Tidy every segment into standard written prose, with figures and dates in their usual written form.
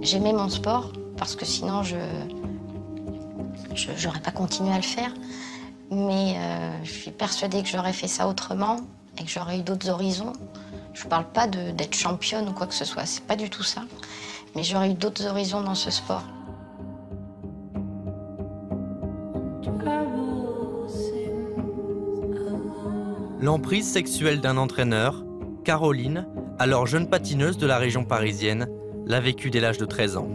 J'aimais mon sport parce que sinon j'aurais pas continué à le faire. Mais je suis persuadée que j'aurais fait ça autrement et que j'aurais eu d'autres horizons. Je ne parle pas d'être championne ou quoi que ce soit, c'est pas du tout ça. Mais j'aurais eu d'autres horizons dans ce sport. L'emprise sexuelle d'un entraîneur, Caroline, alors jeune patineuse de la région parisienne, l'a vécue dès l'âge de 13 ans.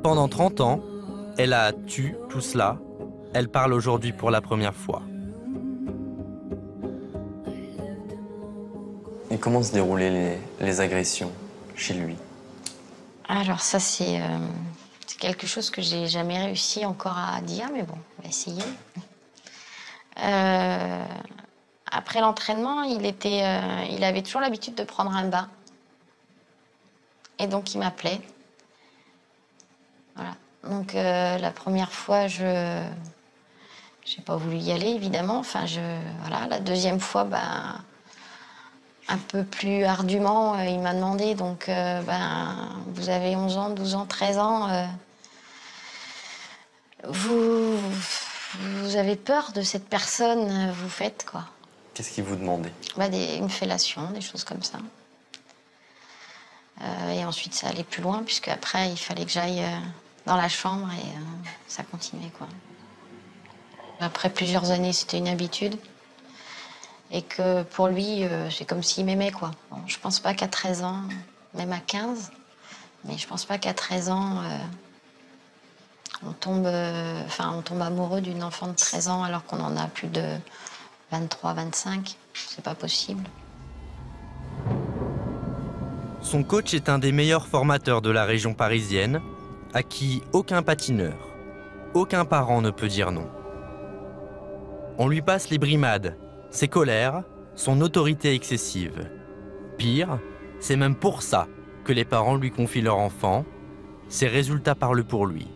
Pendant 30 ans, elle a tu tout cela. Elle parle aujourd'hui pour la première fois. Et comment se déroulaient les agressions chez lui? Alors ça, c'est quelque chose que j'ai jamais réussi encore à dire, mais bon, on va essayer. Après l'entraînement, il avait toujours l'habitude de prendre un bain. Et donc, il m'appelait. Voilà. Donc, la première fois, j'ai pas voulu y aller, évidemment. Enfin, voilà. La deuxième fois, ben, un peu plus ardument, il m'a demandé, donc, vous avez 11 ans, 12 ans, 13 ans, vous avez peur de cette personne, vous faites quoi? Qu'est-ce qu'il vous demandait? Une fellation, des choses comme ça. Et ensuite, ça allait plus loin, puisque après, il fallait que j'aille dans la chambre et ça continuait, quoi. Après plusieurs années, c'était une habitude. Et que pour lui, c'est comme s'il m'aimait, quoi. Bon, je pense pas qu'à 13 ans, même à 15, mais je pense pas qu'à 13 ans, on tombe amoureux d'une enfant de 13 ans alors qu'on en a plus de 23, 25. C'est pas possible. Son coach est un des meilleurs formateurs de la région parisienne, à qui aucun patineur, aucun parent ne peut dire non. On lui passe les brimades, ses colères, son autorité excessive. Pire, c'est même pour ça que les parents lui confient leur enfant. Ses résultats parlent pour lui.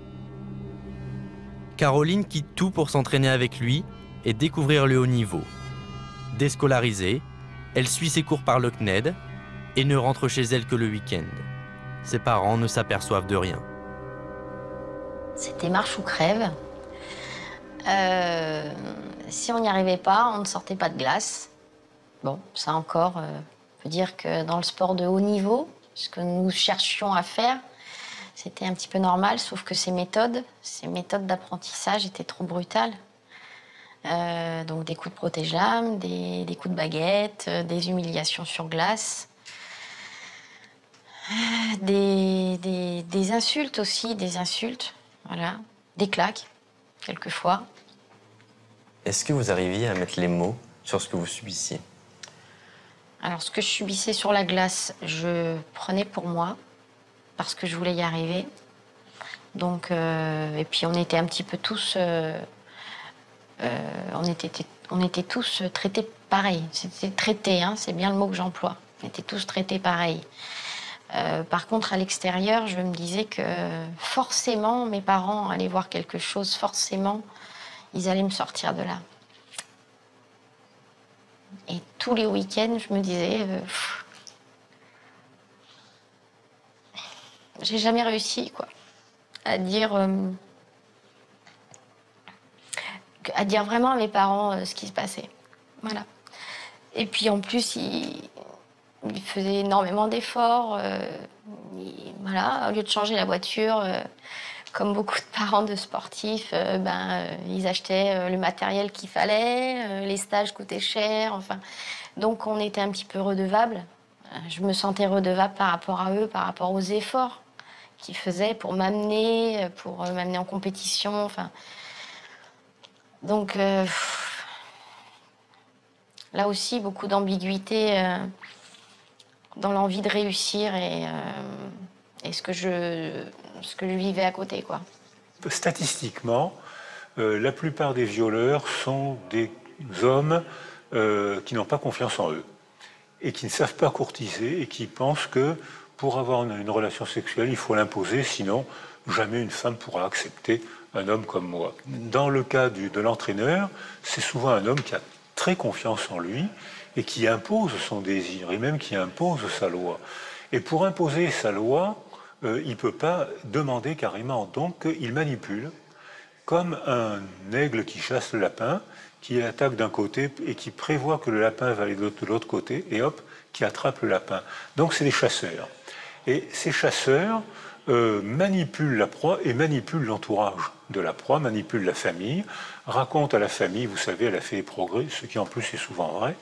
Caroline quitte tout pour s'entraîner avec lui et découvrir le haut niveau. Déscolarisée, elle suit ses cours par le CNED et ne rentre chez elle que le week-end. Ses parents ne s'aperçoivent de rien. C'était marche ou crève. Si on n'y arrivait pas, on ne sortait pas de glace. Bon, ça encore, peut dire que dans le sport de haut niveau, ce que nous cherchions à faire, c'était un petit peu normal, sauf que ces méthodes d'apprentissage étaient trop brutales. Donc des coups de protège-lames, des coups de baguette, des humiliations sur glace, des insultes aussi, voilà, des claques, quelquefois. Est-ce que vous arriviez à mettre les mots sur ce que vous subissiez? Alors, ce que je subissais sur la glace, je prenais pour moi, parce que je voulais y arriver. Donc, et puis on était un petit peu tous... on était tous traités pareil. C'était traité, hein, c'est bien le mot que j'emploie. On était tous traités pareil. Par contre, à l'extérieur, je me disais que forcément, mes parents allaient voir quelque chose, forcément, ils allaient me sortir de là. Et tous les week-ends, je me disais... j'ai jamais réussi, quoi, à dire vraiment à mes parents ce qui se passait. Voilà. Et puis en plus, il faisait énormément d'efforts. Voilà, au lieu de changer la voiture, comme beaucoup de parents de sportifs, ils achetaient le matériel qu'il fallait, les stages coûtaient cher, enfin. Donc on était un petit peu redevables. Je me sentais redevable par rapport à eux, par rapport aux efforts qu'ils faisaient pour m'amener en compétition, enfin. Donc là aussi, beaucoup d'ambiguïté dans l'envie de réussir et ce que je vivais à côté, quoi. Statistiquement, la plupart des violeurs sont des hommes qui n'ont pas confiance en eux et qui ne savent pas courtiser et qui pensent que pour avoir une relation sexuelle, il faut l'imposer, sinon jamais une femme pourra accepter un homme comme moi. Dans le cas de l'entraîneur, c'est souvent un homme qui a très confiance en lui et qui impose son désir, et même qui impose sa loi. Et pour imposer sa loi, il ne peut pas demander carrément. Donc il manipule, comme un aigle qui chasse le lapin, qui attaque d'un côté et qui prévoit que le lapin va aller de l'autre côté, et hop, qui attrape le lapin. Donc c'est des chasseurs. Et ces chasseurs manipulent la proie et manipulent l'entourage de la proie, manipulent la famille, racontent à la famille, vous savez, elle a fait des progrès, ce qui en plus est souvent vrai,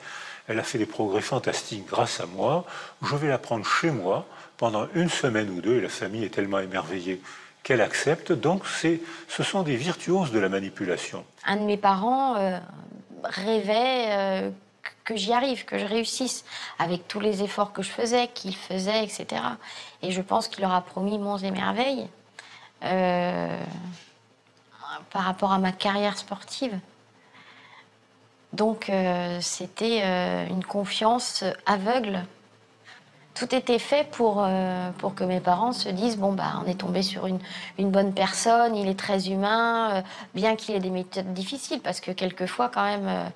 elle a fait des progrès fantastiques grâce à moi, je vais la prendre chez moi pendant une semaine ou deux, et la famille est tellement émerveillée qu'elle accepte. Donc ce sont des virtuoses de la manipulation. Un de mes parents rêvait que j'y arrive, que je réussisse, avec tous les efforts que je faisais, qu'il faisait, etc. Et je pense qu'il leur a promis monts et merveilles par rapport à ma carrière sportive. Donc c'était une confiance aveugle. Tout était fait pour que mes parents se disent bon bah on est tombé sur une bonne personne, il est très humain, bien qu'il ait des méthodes difficiles, parce que quelquefois quand même,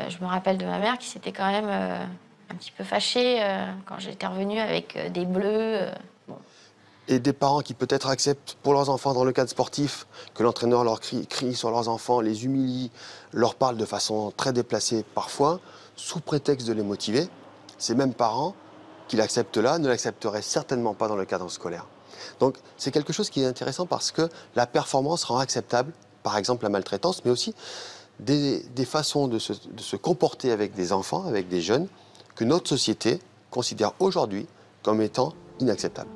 je me rappelle de ma mère qui s'était quand même un petit peu fâchée quand j'étais revenue avec des bleus. Bon. Et des parents qui peut-être acceptent pour leurs enfants dans le cadre sportif que l'entraîneur leur crie sur leurs enfants, les humilie, leur parle de façon très déplacée parfois, sous prétexte de les motiver. Ces mêmes parents qui l'acceptent là ne l'accepteraient certainement pas dans le cadre scolaire. Donc c'est quelque chose qui est intéressant parce que la performance rend acceptable, par exemple la maltraitance, mais aussi des façons de se comporter avec des enfants, avec des jeunes, que notre société considère aujourd'hui comme étant inacceptables.